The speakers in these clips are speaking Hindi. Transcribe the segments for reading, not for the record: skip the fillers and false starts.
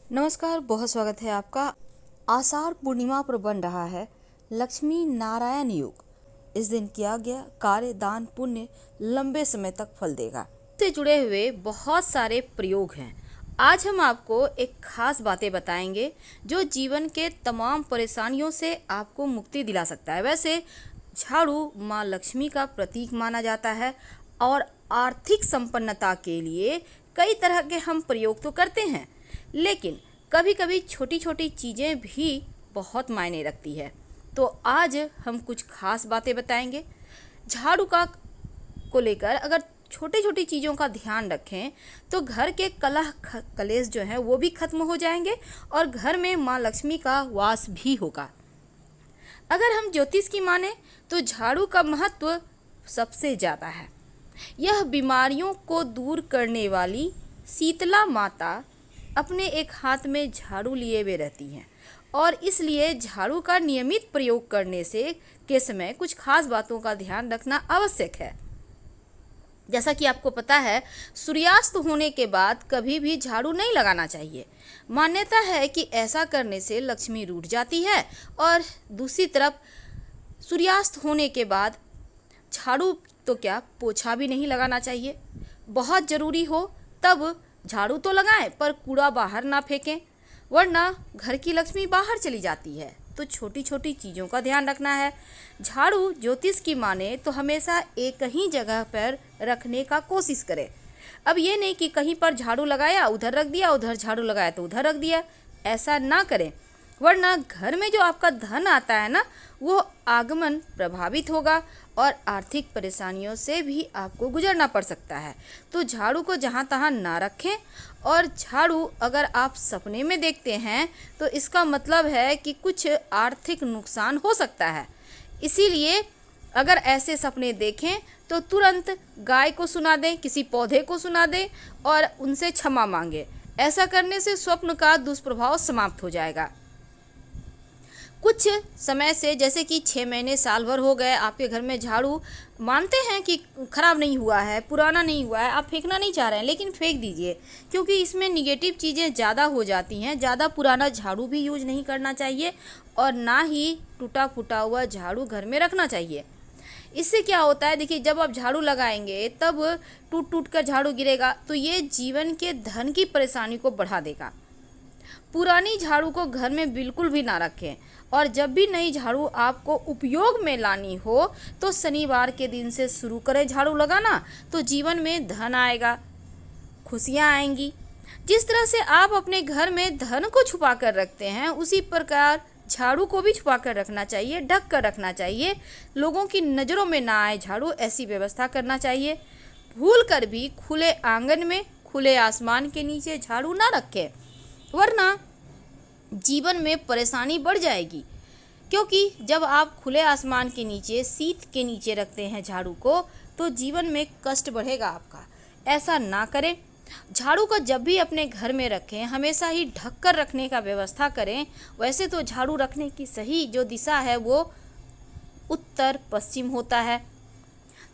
नमस्कार, बहुत स्वागत है आपका। आषाढ़ पूर्णिमा पर बन रहा है लक्ष्मी नारायण योग। इस दिन किया गया कार्य दान पुण्य लंबे समय तक फल देगा। से जुड़े हुए बहुत सारे प्रयोग हैं। आज हम आपको एक खास बातें बताएंगे जो जीवन के तमाम परेशानियों से आपको मुक्ति दिला सकता है। वैसे झाड़ू माँ लक्ष्मी का प्रतीक माना जाता है और आर्थिक संपन्नता के लिए कई तरह के हम प्रयोग तो करते हैं, लेकिन कभी कभी छोटी छोटी चीज़ें भी बहुत मायने रखती है। तो आज हम कुछ खास बातें बताएंगे झाड़ू का को लेकर। अगर छोटी छोटी चीज़ों का ध्यान रखें तो घर के कलह कलेश जो है वो भी खत्म हो जाएंगे और घर में माँ लक्ष्मी का वास भी होगा। अगर हम ज्योतिष की माने तो झाड़ू का महत्व सबसे ज़्यादा है। यह बीमारियों को दूर करने वाली शीतला माता अपने एक हाथ में झाड़ू लिए हुए रहती हैं और इसलिए झाड़ू का नियमित प्रयोग करने से के समय कुछ खास बातों का ध्यान रखना आवश्यक है। जैसा कि आपको पता है, सूर्यास्त होने के बाद कभी भी झाड़ू नहीं लगाना चाहिए। मान्यता है कि ऐसा करने से लक्ष्मी रूठ जाती है और दूसरी तरफ सूर्यास्त होने के बाद झाड़ू तो क्या पोछा भी नहीं लगाना चाहिए। बहुत ज़रूरी हो तब झाड़ू तो लगाएं पर कूड़ा बाहर ना फेंकें, वरना घर की लक्ष्मी बाहर चली जाती है। तो छोटी छोटी चीज़ों का ध्यान रखना है। झाड़ू ज्योतिष की माने तो हमेशा एक ही जगह पर रखने का कोशिश करें। अब ये नहीं कि कहीं पर झाड़ू लगाया उधर रख दिया, उधर झाड़ू लगाया तो उधर रख दिया, ऐसा ना करें, वरना घर में जो आपका धन आता है ना वो आगमन प्रभावित होगा और आर्थिक परेशानियों से भी आपको गुजरना पड़ सकता है। तो झाड़ू को जहाँ तहाँ ना रखें। और झाड़ू अगर आप सपने में देखते हैं तो इसका मतलब है कि कुछ आर्थिक नुकसान हो सकता है। इसीलिए अगर ऐसे सपने देखें तो तुरंत गाय को सुना दें, किसी पौधे को सुना दें और उनसे क्षमा मांगें। ऐसा करने से स्वप्न का दुष्प्रभाव समाप्त हो जाएगा। कुछ समय से जैसे कि 6 महीने साल भर हो गए आपके घर में झाड़ू मानते हैं कि ख़राब नहीं हुआ है, पुराना नहीं हुआ है, आप फेंकना नहीं चाह रहे हैं, लेकिन फेंक दीजिए क्योंकि इसमें निगेटिव चीज़ें ज़्यादा हो जाती हैं। ज़्यादा पुराना झाड़ू भी यूज नहीं करना चाहिए और ना ही टूटा फूटा हुआ झाड़ू घर में रखना चाहिए। इससे क्या होता है, देखिए, जब आप झाड़ू लगाएंगे तब टूट टूट कर झाड़ू गिरेगा तो ये जीवन के धन की परेशानी को बढ़ा देगा। पुरानी झाड़ू को घर में बिल्कुल भी ना रखें और जब भी नई झाड़ू आपको उपयोग में लानी हो तो शनिवार के दिन से शुरू करें झाड़ू लगाना, तो जीवन में धन आएगा, खुशियाँ आएंगी। जिस तरह से आप अपने घर में धन को छुपा कर रखते हैं उसी प्रकार झाड़ू को भी छुपा कर रखना चाहिए, ढक कर रखना चाहिए, लोगों की नज़रों में ना आए झाड़ू, ऐसी व्यवस्था करना चाहिए। भूल कर भी खुले आंगन में खुले आसमान के नीचे झाड़ू ना रखें, वरना जीवन में परेशानी बढ़ जाएगी। क्योंकि जब आप खुले आसमान के नीचे शीत के नीचे रखते हैं झाड़ू को तो जीवन में कष्ट बढ़ेगा आपका। ऐसा ना करें। झाड़ू को जब भी अपने घर में रखें हमेशा ही ढक कर रखने का व्यवस्था करें। वैसे तो झाड़ू रखने की सही जो दिशा है वो उत्तर पश्चिम होता है,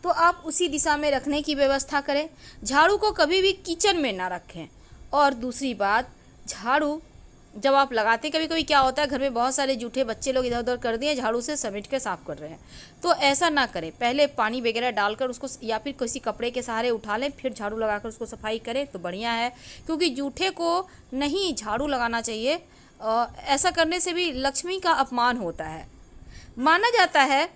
तो आप उसी दिशा में रखने की व्यवस्था करें। झाड़ू को कभी भी किचन में ना रखें। और दूसरी बात, झाड़ू जब आप लगाते, कभी कभी क्या होता है घर में बहुत सारे जूठे बच्चे लोग इधर उधर कर दिए, झाड़ू से समेट के साफ कर रहे हैं, तो ऐसा ना करें। पहले पानी वगैरह डालकर उसको या फिर किसी कपड़े के सहारे उठा लें, फिर झाड़ू लगाकर उसको सफाई करें तो बढ़िया है। क्योंकि जूठे को नहीं झाड़ू लगाना चाहिए, ऐसा करने से भी लक्ष्मी का अपमान होता है। माना जाता है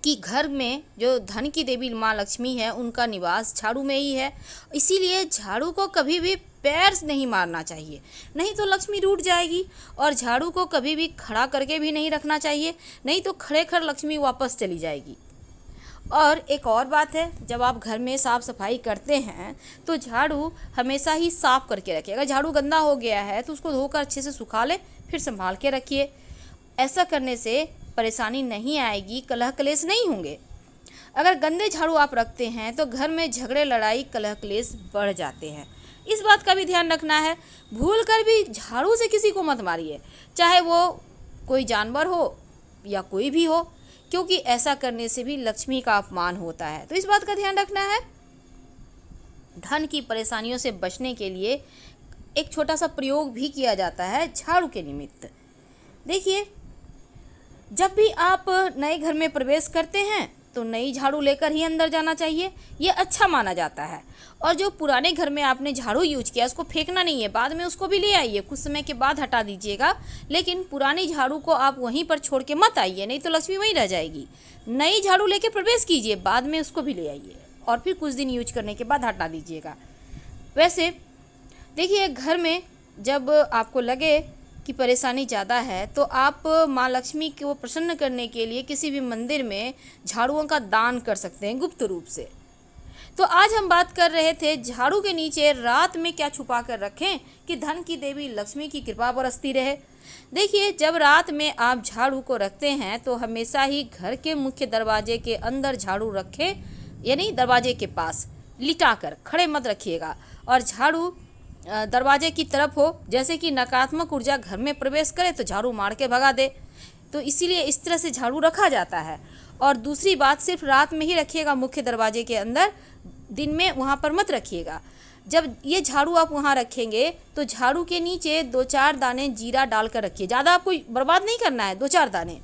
कि घर में जो धन की देवी माँ लक्ष्मी है उनका निवास झाड़ू में ही है। इसीलिए झाड़ू को कभी भी पैर नहीं मारना चाहिए, नहीं तो लक्ष्मी रूठ जाएगी। और झाड़ू को कभी भी खड़ा करके भी नहीं रखना चाहिए, नहीं तो खड़े खड़ लक्ष्मी वापस चली जाएगी। और एक और बात है, जब आप घर में साफ़ सफाई करते हैं तो झाड़ू हमेशा ही साफ़ करके रखिए। अगर झाड़ू गंदा हो गया है तो उसको धोकर अच्छे से सुखा लें, फिर संभाल के रखिए। ऐसा करने से परेशानी नहीं आएगी, कलह कलेश नहीं होंगे। अगर गंदे झाड़ू आप रखते हैं तो घर में झगड़े लड़ाई कलह क्लेश बढ़ जाते हैं। इस बात का भी ध्यान रखना है। भूल कर भी झाड़ू से किसी को मत मारिए, चाहे वो कोई जानवर हो या कोई भी हो, क्योंकि ऐसा करने से भी लक्ष्मी का अपमान होता है। तो इस बात का ध्यान रखना है। धन की परेशानियों से बचने के लिए एक छोटा सा प्रयोग भी किया जाता है झाड़ू के निमित्त। देखिए, जब भी आप नए घर में प्रवेश करते हैं तो नई झाड़ू लेकर ही अंदर जाना चाहिए, ये अच्छा माना जाता है। और जो पुराने घर में आपने झाड़ू यूज किया उसको फेंकना नहीं है, बाद में उसको भी ले आइए, कुछ समय के बाद हटा दीजिएगा, लेकिन पुरानी झाड़ू को आप वहीं पर छोड़ के मत आइए, नहीं तो लक्ष्मी वहीं रह जाएगी। नई झाड़ू लेके प्रवेश कीजिए, बाद में उसको भी ले आइए और फिर कुछ दिन यूज करने के बाद हटा दीजिएगा। वैसे देखिए, घर में जब आपको लगे कि परेशानी ज़्यादा है तो आप माँ लक्ष्मी को प्रसन्न करने के लिए किसी भी मंदिर में झाड़ुओं का दान कर सकते हैं गुप्त रूप से। तो आज हम बात कर रहे थे झाड़ू के नीचे रात में क्या छुपा कर रखें कि धन की देवी लक्ष्मी की कृपा बरसती रहे। देखिए, जब रात में आप झाड़ू को रखते हैं तो हमेशा ही घर के मुख्य दरवाजे के अंदर झाड़ू रखें, यानी दरवाजे के पास लिटा कर खड़े मत रखिएगा, और झाड़ू दरवाजे की तरफ हो, जैसे कि नकारात्मक ऊर्जा घर में प्रवेश करे तो झाड़ू मार के भगा दे। तो इसीलिए इस तरह से झाड़ू रखा जाता है। और दूसरी बात, सिर्फ रात में ही रखिएगा मुख्य दरवाजे के अंदर, दिन में वहाँ पर मत रखिएगा। जब ये झाड़ू आप वहाँ रखेंगे तो झाड़ू के नीचे 2-4 दाने जीरा डालकर रखिए, ज़्यादा आपको बर्बाद नहीं करना है, 2-4 दाने।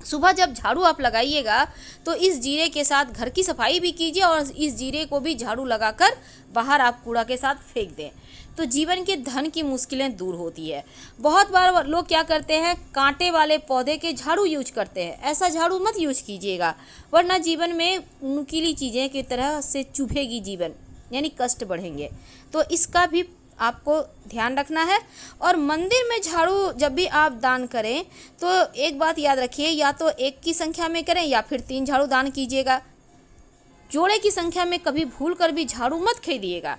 सुबह जब झाड़ू आप लगाइएगा तो इस जीरे के साथ घर की सफाई भी कीजिए और इस जीरे को भी झाड़ू लगाकर बाहर आप कूड़ा के साथ फेंक दें, तो जीवन के धन की मुश्किलें दूर होती है। बहुत बार लोग क्या करते हैं, कांटे वाले पौधे के झाड़ू यूज करते हैं। ऐसा झाड़ू मत यूज कीजिएगा, वरना जीवन में नुकीली चीज़ें की तरह से चुभेगी जीवन, यानी कष्ट बढ़ेंगे। तो इसका भी आपको ध्यान रखना है। और मंदिर में झाड़ू जब भी आप दान करें तो एक बात याद रखिए, या तो 1 की संख्या में करें या फिर 3 झाड़ू दान कीजिएगा। जोड़े की संख्या में कभी भूल कर भी झाड़ू मत खरीदिएगा,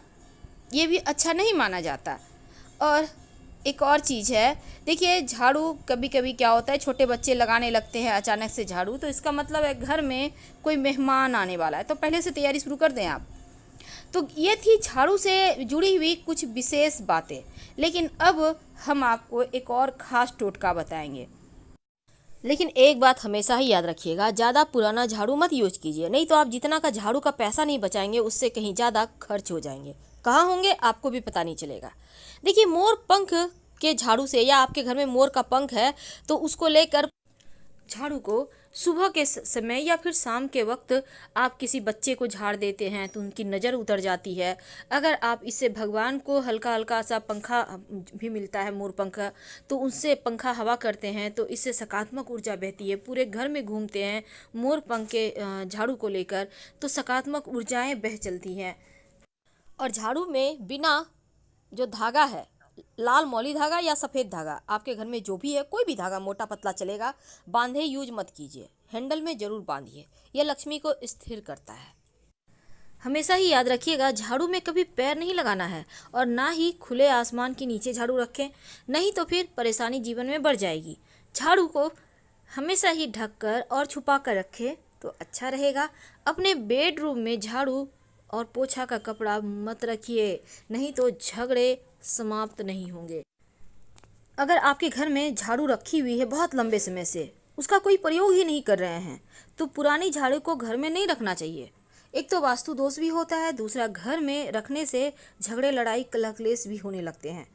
ये भी अच्छा नहीं माना जाता। और एक और चीज़ है, देखिए, झाड़ू कभी कभी क्या होता है, छोटे बच्चे लगाने लगते हैं अचानक से झाड़ू, तो इसका मतलब है घर में कोई मेहमान आने वाला है, तो पहले से तैयारी शुरू कर दें आप। तो ये थी झाड़ू से जुड़ी हुई कुछ विशेष बातें, लेकिन अब हम आपको एक और ख़ास टोटका बताएंगे। लेकिन एक बात हमेशा ही याद रखिएगा, ज़्यादा पुराना झाड़ू मत यूज कीजिए, नहीं तो आप जितना का झाड़ू का पैसा नहीं बचाएंगे उससे कहीं ज़्यादा खर्च हो जाएंगे। कहाँ होंगे आपको भी पता नहीं चलेगा। देखिए, मोर पंख के झाड़ू से, या आपके घर में मोर का पंख है तो उसको लेकर झाड़ू को सुबह के समय या फिर शाम के वक्त आप किसी बच्चे को झाड़ देते हैं तो उनकी नज़र उतर जाती है। अगर आप इससे भगवान को हल्का हल्का सा पंखा भी मिलता है मोर पंखा, तो उनसे पंखा हवा करते हैं तो इससे सकारात्मक ऊर्जा बहती है। पूरे घर में घूमते हैं मोर पंख के झाड़ू को लेकर तो सकारात्मक ऊर्जाएं बह चलती हैं। और झाड़ू में बिना जो धागा है, लाल मौली धागा या सफ़ेद धागा, आपके घर में जो भी है, कोई भी धागा मोटा पतला चलेगा, बांधे यूज मत कीजिए, हैंडल में ज़रूर बांधिए, यह लक्ष्मी को स्थिर करता है। हमेशा ही याद रखिएगा, झाड़ू में कभी पैर नहीं लगाना है और ना ही खुले आसमान के नीचे झाड़ू रखें, नहीं तो फिर परेशानी जीवन में बढ़ जाएगी। झाड़ू को हमेशा ही ढक कर और छुपा कर रखें तो अच्छा रहेगा। अपने बेडरूम में झाड़ू और पोछा का कपड़ा मत रखिए, नहीं तो झगड़े समाप्त नहीं होंगे। अगर आपके घर में झाड़ू रखी हुई है बहुत लंबे समय से, उसका कोई प्रयोग ही नहीं कर रहे हैं, तो पुरानी झाड़ू को घर में नहीं रखना चाहिए। एक तो वास्तु दोष भी होता है, दूसरा घर में रखने से झगड़े, लड़ाई, कलह क्लेश भी होने लगते हैं।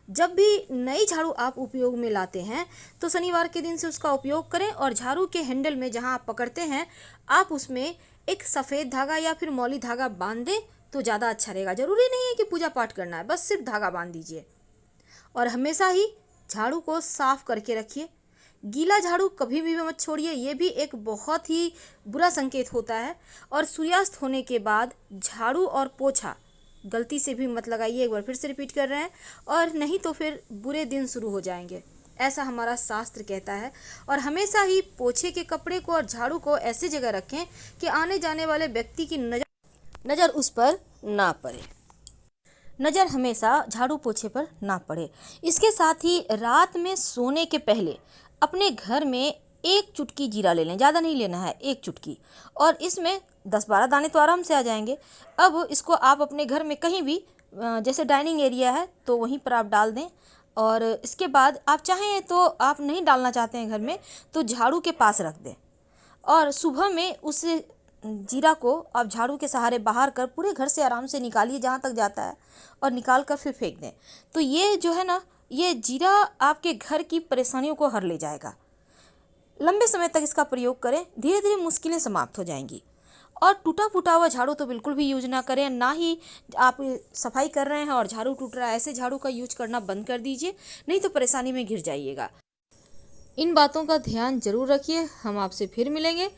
जब भी नई झाड़ू आप उपयोग में लाते हैं तो शनिवार के दिन से उसका उपयोग करें और झाड़ू के हैंडल में जहां आप पकड़ते हैं आप उसमें एक सफ़ेद धागा या फिर मौली धागा बांध दें तो ज़्यादा अच्छा रहेगा। ज़रूरी नहीं है कि पूजा पाठ करना है, बस सिर्फ धागा बांध दीजिए। और हमेशा ही झाड़ू को साफ करके रखिए, गीला झाड़ू कभी भी मत छोड़िए, ये भी एक बहुत ही बुरा संकेत होता है। और सूर्यास्त होने के बाद झाड़ू और पोछा गलती से भी मत लगाइए, एक बार फिर से रिपीट कर रहे हैं, और नहीं तो फिर बुरे दिन शुरू हो जाएंगे, ऐसा हमारा शास्त्र कहता है। और हमेशा ही पोछे के कपड़े को और झाड़ू को ऐसी जगह रखें कि आने जाने वाले व्यक्ति की नज़र उस पर ना पड़े, नज़र हमेशा झाड़ू पोछे पर ना पड़े। इसके साथ ही रात में सोने के पहले अपने घर में 1 चुटकी जीरा ले लें, ज़्यादा नहीं लेना है, 1 चुटकी, और इसमें 10-12 दाने तो आराम से आ जाएंगे। अब इसको आप अपने घर में कहीं भी, जैसे डाइनिंग एरिया है तो वहीं पर आप डाल दें। और इसके बाद आप चाहें तो, आप नहीं डालना चाहते हैं घर में, तो झाड़ू के पास रख दें और सुबह में उसे जीरा को आप झाड़ू के सहारे बाहर कर पूरे घर से आराम से निकालिए जहाँ तक जाता है, और निकाल कर फिर फेंक दें। तो ये जो है ना, ये जीरा आपके घर की परेशानियों को हर ले जाएगा। लंबे समय तक इसका प्रयोग करें, धीरे धीरे मुश्किलें समाप्त हो जाएंगी। और टूटा फूटा हुआ झाड़ू तो बिल्कुल भी यूज ना करें, ना ही आप सफाई कर रहे हैं और झाड़ू टूट रहा है, ऐसे झाड़ू का यूज करना बंद कर दीजिए, नहीं तो परेशानी में घिर जाइएगा। इन बातों का ध्यान जरूर रखिए। हम आपसे फिर मिलेंगे।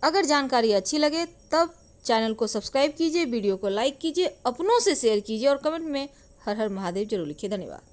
अगर जानकारी अच्छी लगे तब चैनल को सब्सक्राइब कीजिए, वीडियो को लाइक कीजिए, अपनों से शेयर कीजिए और कमेंट में हर हर महादेव जरूर लिखिए। धन्यवाद।